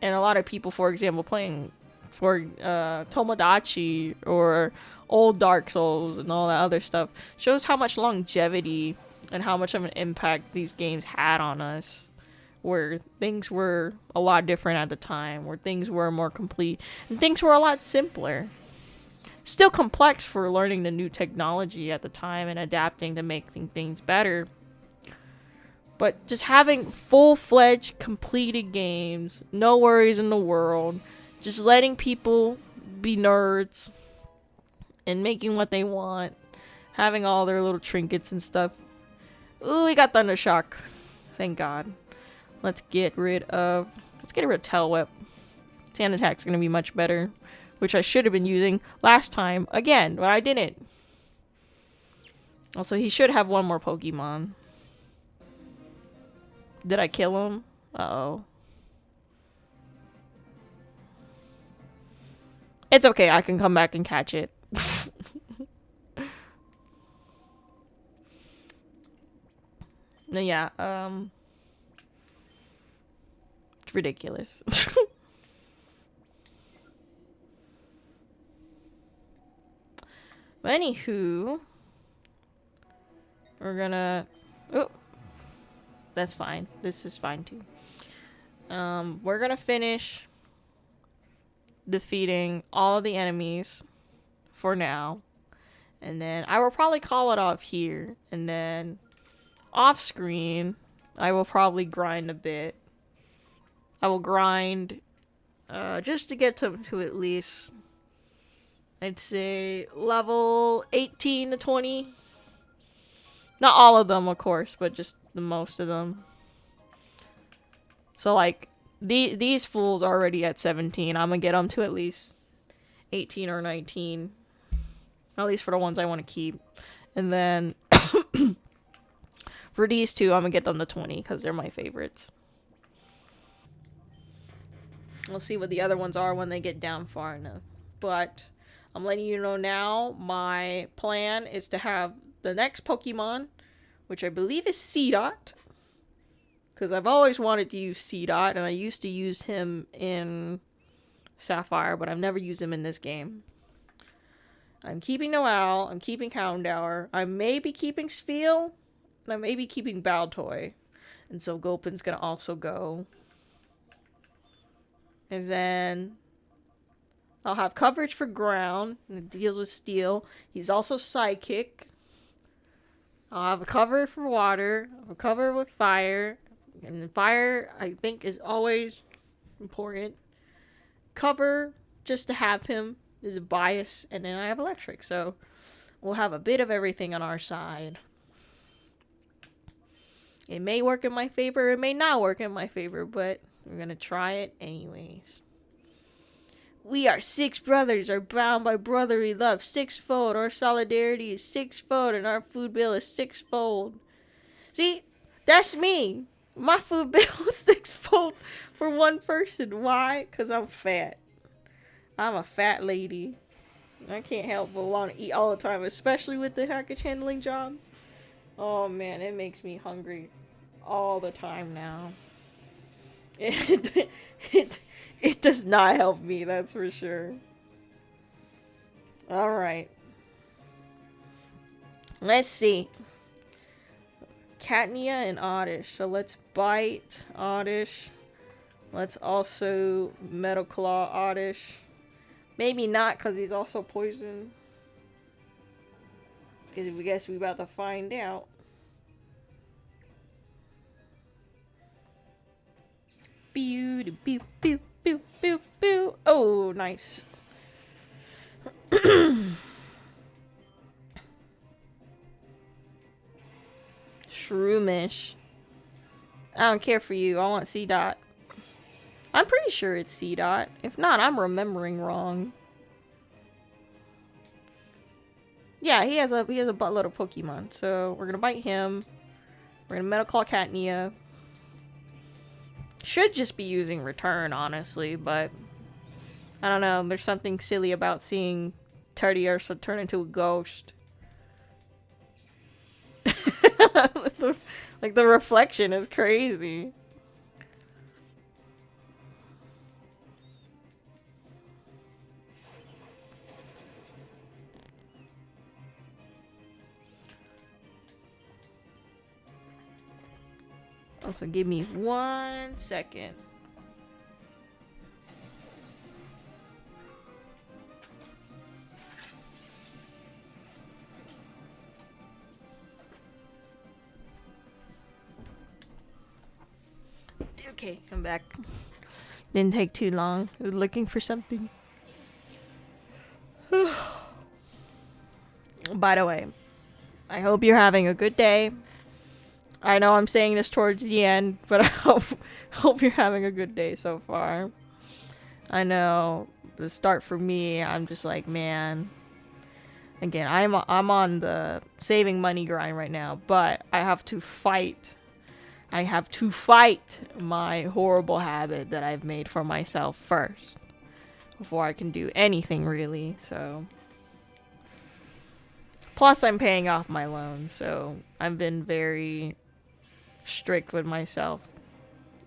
and a lot of people, for example, playing for Tomodachi or old Dark Souls and all that other stuff, shows how much longevity and how much of an impact these games had on us, where things were a lot different at the time, where things were more complete and things were a lot simpler. Still complex for learning the new technology at the time and adapting to make things better. But just having full-fledged, completed games, no worries in the world, just letting people be nerds and making what they want, having all their little trinkets and stuff. Ooh, we got Thundershock. Thank God. Let's get rid of Tail Whip. Sand Attack's gonna be much better, which I should have been using last time again, but I didn't. Also, he should have one more Pokemon. Did I kill him? Uh-oh. It's okay, I can come back and catch it. No, yeah, it's ridiculous. But anywho, we're gonna... Oh, that's fine. This is fine too. We're gonna finish defeating all the enemies for now. And then I will probably call it off here. And then off screen, I will probably grind a bit. I will grind just to get to at least I'd say level 18 to 20. Not all of them, of course, but just the most of them. So, like, these fools are already at 17. I'm gonna get them to at least 18 or 19. At least for the ones I want to keep. And then for these two, I'm gonna get them to 20 because they're my favorites. We'll see what the other ones are when they get down far enough. But I'm letting you know now, my plan is to have the next Pokemon, which I believe is Seedot. Because I've always wanted to use Seedot, and I used to use him in Sapphire, but I've never used him in this game. I'm keeping Noelle, I'm keeping Houndour, I may be keeping Spheal, and I may be keeping Baltoy. And so Gulpin's gonna also go. And then I'll have coverage for ground, and it deals with steel. He's also psychic. I'll have a cover for water, I'll have a cover with fire, and fire I think is always important. Cover just to have him is a bias, and then I have electric, so we'll have a bit of everything on our side. It may work in my favor, it may not work in my favor, but we're gonna try it anyways. We are 6 brothers, are bound by brotherly love sixfold. Our solidarity is sixfold, and our food bill is sixfold. See, that's me. My food bill is sixfold for one person. Why? Because I'm fat. I'm a fat lady. I can't help but want to eat all the time, especially with the package handling job. Oh man, it makes me hungry all the time now. It does not help me, that's for sure. Alright. Let's see. Catnia and Oddish. So let's bite Oddish. Let's also Metal Claw Oddish. Maybe not, because he's also poison. Because we guess we're about to find out. Pew, pew, pew, pew, pew, pew. Oh, nice. Shroomish. I don't care for you. I want C dot. I'm pretty sure it's C dot. If not, I'm remembering wrong. Yeah, he has a buttload of Pokemon. So we're gonna bite him. We're gonna Metal Claw Catnia. Should just be using Return, honestly, but I don't know. There's something silly about seeing Teddiursa turn into a ghost. Like the reflection is crazy. Also, give me 1 second. Okay, I'm back. Didn't take too long. I was looking for something. By the way, I hope you're having a good day. I know I'm saying this towards the end, but I hope you're having a good day so far. I know the start for me, I'm just like, man. Again, I'm on the saving money grind right now, but I have to fight. I have to fight my horrible habit that I've made for myself first before I can do anything really. So plus I'm paying off my loan, so I've been very strict with myself.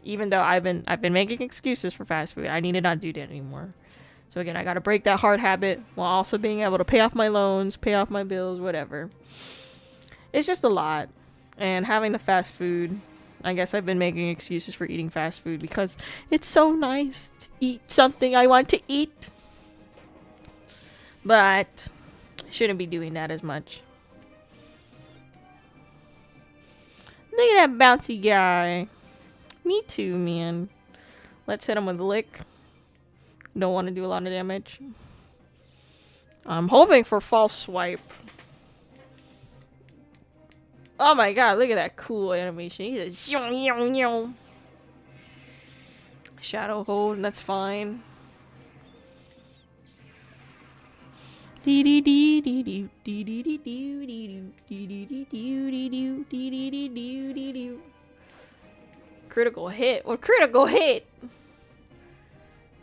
Even though I've been making excuses for fast food, I need to not do that anymore. So again, I gotta break that hard habit while also being able to pay off my loans, pay off my bills, whatever. It's just a lot. And having the fast food, I guess I've been making excuses for eating fast food because it's so nice to eat something I want to eat. But I shouldn't be doing that as much. Look at that bouncy guy. Me too, man. Let's hit him with a lick. Don't want to do a lot of damage. I'm hoping for false swipe. Oh my god, look at that cool animation. He's a shadow hold, that's fine. Critical hit. What critical hit?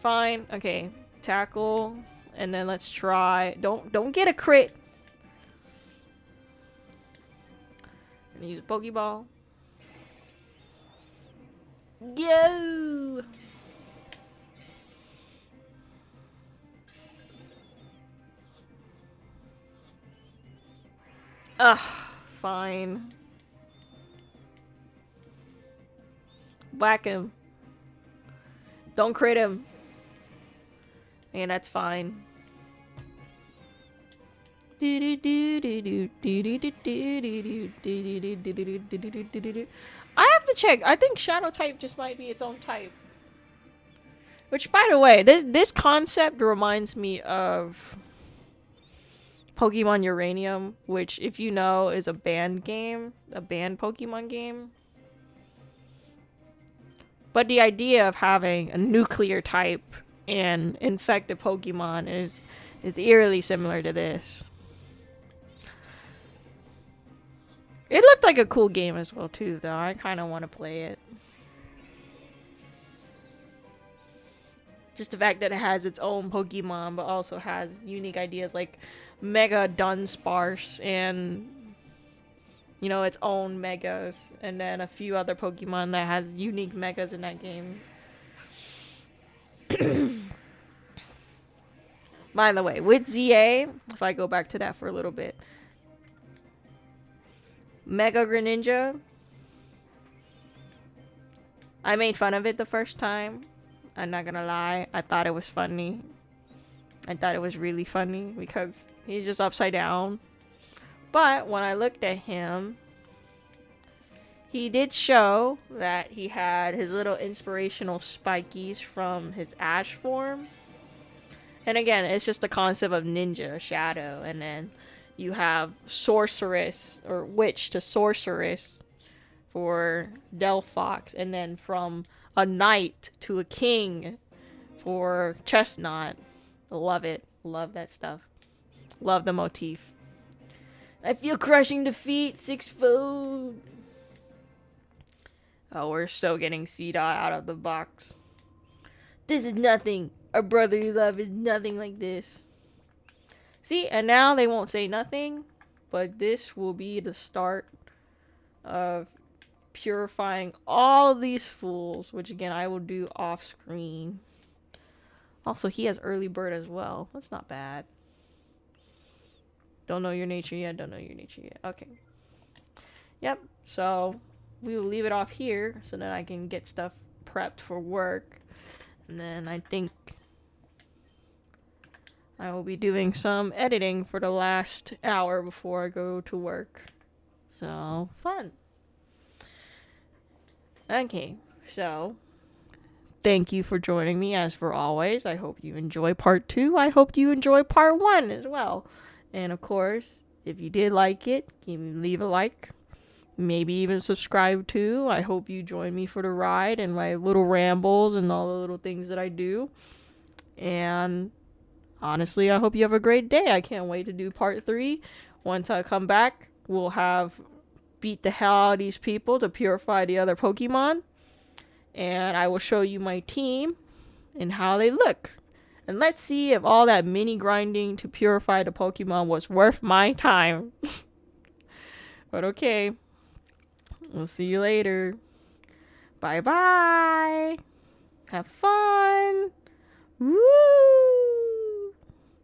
Fine. Okay. Tackle. And then let's try. Don't get a crit. And use a Pokeball. Go! Ugh, fine. Whack him. Don't crit him. And that's fine. I have to check. I think Shadow type just might be its own type. Which, by the way, this concept reminds me of Pokemon Uranium, which, if you know, is a banned game, a banned Pokemon game. But the idea of having a nuclear type and infected Pokemon is eerily similar to this. It looked like a cool game as well, too, though. I kind of want to play it. Just the fact that it has its own Pokemon, but also has unique ideas like Mega Dunsparce and, you know, its own Megas. And then a few other Pokemon that has unique Megas in that game. By the way, with ZA, if I go back to that for a little bit, Mega Greninja, I made fun of it the first time. I'm not gonna lie. I thought it was funny. I thought it was really funny because he's just upside down. But when I looked at him, he did show that he had his little inspirational spikies from his Ash form. And again, it's just the concept of ninja, shadow, and then you have sorceress or witch to sorceress for Delphox, and then from a knight to a king for Chestnut. Love it. Love that stuff. Love the motif. I feel crushing defeat, 6-fold. Oh, we're so getting C-Dot out of the box. This is nothing. Our brotherly love is nothing like this. See, and now they won't say nothing, but this will be the start of purifying all of these fools, which again I will do off screen. Also, he has early bird as well. That's not bad. Don't know your nature yet. Don't know your nature yet. Okay. Yep. So we will leave it off here so that I can get stuff prepped for work. And then I think I will be doing some editing for the last hour before I go to work. So, fun. Okay, so thank you for joining me as for always. I hope you enjoy part 2. I hope you enjoy part 1 as well. And of course, if you did like it, leave a like. Maybe even subscribe too. I hope you join me for the ride and my little rambles and all the little things that I do. And honestly, I hope you have a great day. I can't wait to do part 3. Once I come back, we'll have beat the hell out of these people to purify the other Pokemon. And I will show you my team and how they look. And let's see if all that mini grinding to purify the Pokemon was worth my time. But okay. We'll see you later. Bye-bye. Have fun. Woo!